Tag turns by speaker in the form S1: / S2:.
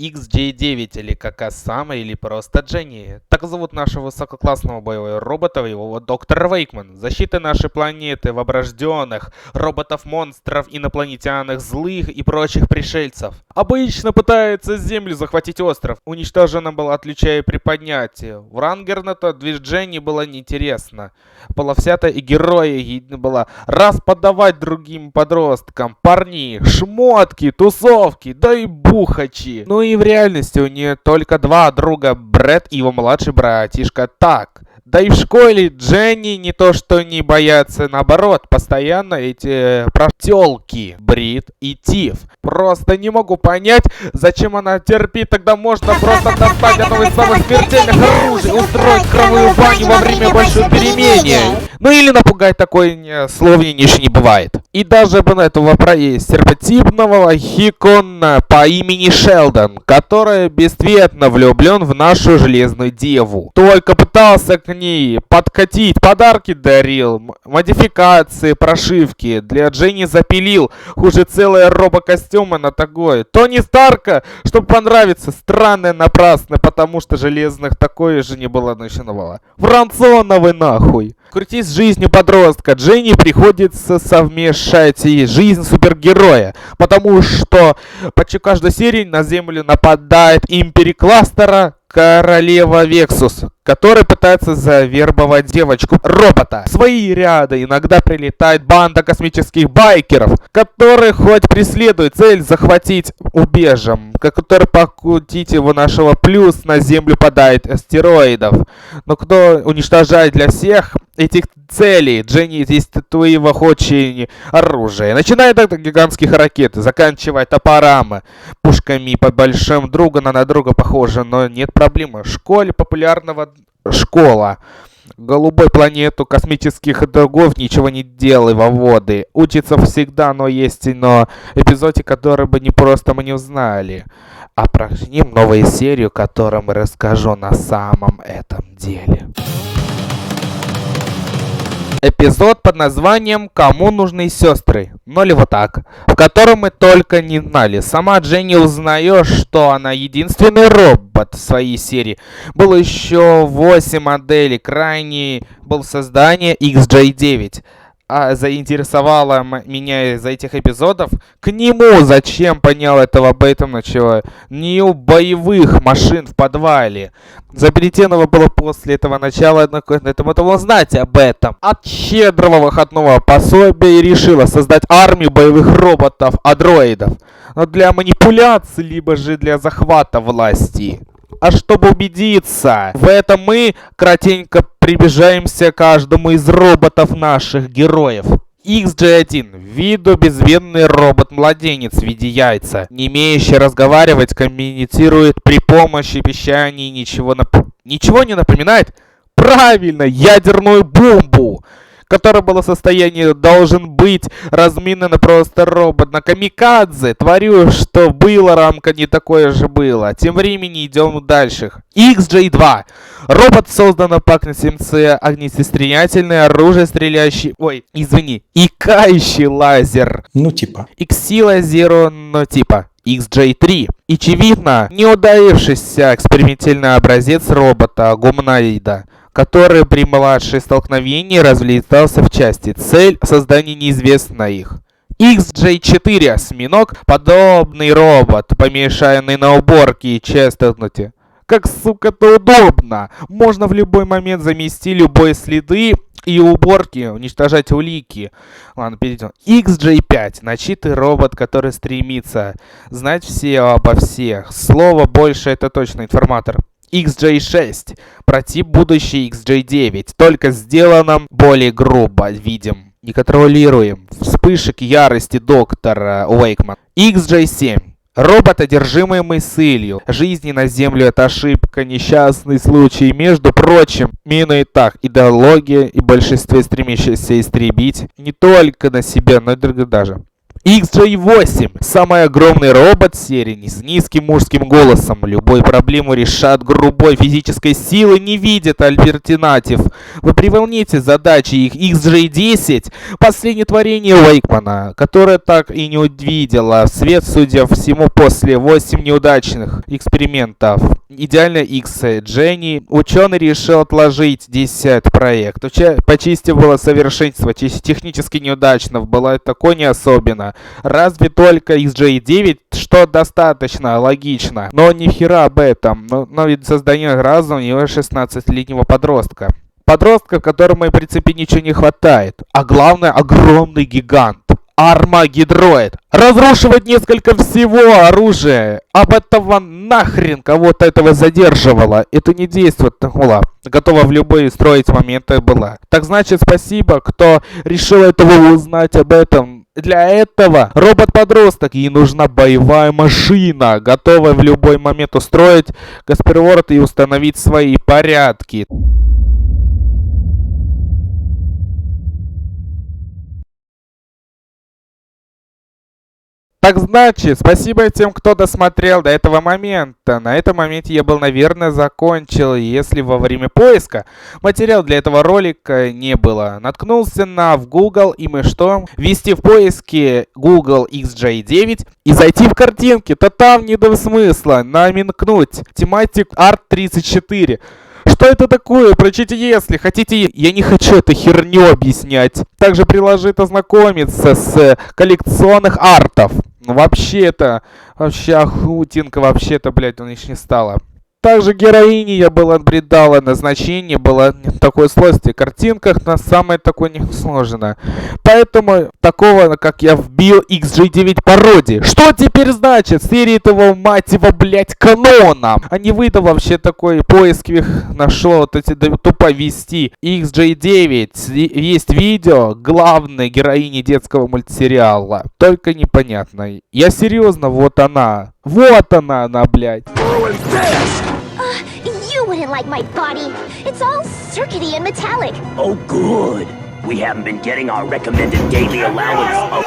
S1: XJ9 или Какасама или просто Дженни. Так зовут нашего высококлассного боевого робота, его вот доктор Вейкман. Защита нашей планеты, воброжденных, роботов-монстров, инопланетян, злых и прочих пришельцев. Обычно пытается Землю захватить остров. Уничтожена была от Люча и при поднятии. Врангер-то движение было неинтересно. Половсята и герои было раз подавать другим подросткам, парни, шмотки, тусовки, да и бухачи. Ну и в реальности у нее только два друга, Брэд и его младший братишка Так. Да и в школе Дженни не то что не боятся, наоборот, постоянно эти протелки, Брит и Тиф. Просто не могу понять, зачем она терпит, тогда можно просто достать одного из самых смертельных оружий, устроить кровавую баню во время большой перемены. Ну или напугать, такое словнейше не бывает. И даже на этого стереотипного хикона по имени Шелдон, который бесцветно влюблен в нашу железную деву. Только пытался к ней подкатить, подарки дарил, модификации, прошивки. Для Дженни запилил, хуже целые робокостюмы на такое. Тони Старка, чтобы понравиться, странное напрасно, потому что железных такое же не было начиновало. Францоновый нахуй. Крутись с жизнью подростка, Дженни приходится совмещать и жизнь супергероя, потому что почти каждой серии на Землю нападает империкластера королева Вексус, который пытается завербовать девочку-робота. В свои ряды иногда прилетает банда космических байкеров, которые хоть преследуют цель захватить убежем, который покутить его нашего плюс на Землю падает астероидов. Но кто уничтожает для всех этих целей, Дженни действует очень оружие. Начиная от гигантских ракет, заканчивая топорами, пушками по большим друга на друга похожи, но нет проблемы. В школе популярного школа. Голубой планету космических драгов ничего не делай во воды. Учится всегда, но есть эпизоды, которые бы не просто мы не узнали. А прожнем новую серию, которую мы расскажу на самом этом деле. Эпизод под названием «Кому нужны сестры?» Ну или вот так, в котором мы только не знали. Сама Дженни узнает, что она единственный робот в своей серии. Было еще 8 моделей, крайне было создание XJ9. А заинтересовало меня из-за этих эпизодов, к нему зачем понял этого Бейтом начала не у боевых машин в подвале. Изобретенного было после этого начала, поэтому это знать об этом. От щедрого выходного пособия и решила создать армию боевых роботов-андроидов. Но для манипуляций, либо же для захвата власти. А чтобы убедиться в этом, мы кратенько приближаемся к каждому из роботов наших героев. XJ1. Виду безвинный робот-младенец в виде яйца, не имеющий разговаривать, коммуницирует при помощи пищания, ничего не напоминает? Правильно, ядерную бомбу! Который было состояние должен быть разминен просто робот на камикадзе. Творю, что было, рамка не такое же было. Тем временем идем дальше. XJ2. Робот создан по концепции огнестрелятельное оружие, стреляющий... икающий лазер.
S2: Ну типа.
S1: Иксила Zero, но типа. XJ3. Очевидно, неудавившийся экспериментальный образец робота-гуманоида, который при младшем столкновении разлетался в части. Цель создания неизвестна их. XJ4. Осьминог. Подобный робот, помешанный на уборке и чистоте. Как, сука-то, удобно! Можно в любой момент замести любые следы и уборки, уничтожать улики. Ладно, перейдем. XJ5. Начитый робот, который стремится знать все обо всех. Слово больше, это точно информатор. XJ6. Против будущий XJ9. Только сделано более грубо, видим. Не контролируем. Вспышек ярости доктора Уэйкман. XJ7. Робот, одержимый мыслью. Жизни на Землю — это ошибка, несчастный случай. Между прочим, именно и так идеология и большинство стремящиеся истребить не только на себя, но и даже. XJ8 – самый огромный робот серии с низким мужским голосом. Любую проблему решат грубой физической силы, не видит альтернатив. Вы приволните задачи их XJ10 – последнее творение Уэйкмана, которое так и не увидело свет, судя всему, после 8 неудачных экспериментов. Идеально X Дженни. Ученый решил отложить 10 проект. Почистив было совершенство, технически неудачно, было такое не особенно. Разве только XJ9, что достаточно логично. Но ни хера об этом. Но ведь создание разума его 16-летнего подростка. Подростка, которому в принципе ничего не хватает. А главное, огромный гигант. Армагедроид. Разрушивать несколько всего оружия. Об этого нахрен кого-то этого задерживало. Это не действует. Готова в любые строить моменты была. Так значит, спасибо, кто решил этого узнать об этом. Для этого робот-подросток, ей нужна боевая машина, готовая в любой момент устроить госперворот и установить свои порядки. Так значит, спасибо тем, кто досмотрел до этого момента. На этом моменте я был, наверное, закончил, если во время поиска материал для этого ролика не было. Наткнулся в Google, и мы что? Ввести в поиске Google XJ9 и зайти в картинки, то там не до смысла намекнуть. Тематик Art 34. Что это такое? Прочите, если хотите. Я не хочу эту херню объяснять. Также приложит ознакомиться с коллекционных артов. Ну вообще-то, охутинка, вообще-то, блядь, он еще не стала. Также героине я был отбредала, назначение было такое сложное в картинках, но самое такое несложное. Поэтому такого, как я вбил XJ9 пародии. Что теперь значит? Серии этого, мать его, блять, канона. А не выдал вообще такой поиск, нашел вот эти тупо вести XJ9. Есть видео главной героини детского мультсериала. Только непонятно. Я серьезно, вот она. Вот она, блядь.
S2: You wouldn't like my body. It's all circuity and metallic.
S3: Oh, good. We haven't been getting our recommended daily allowance of...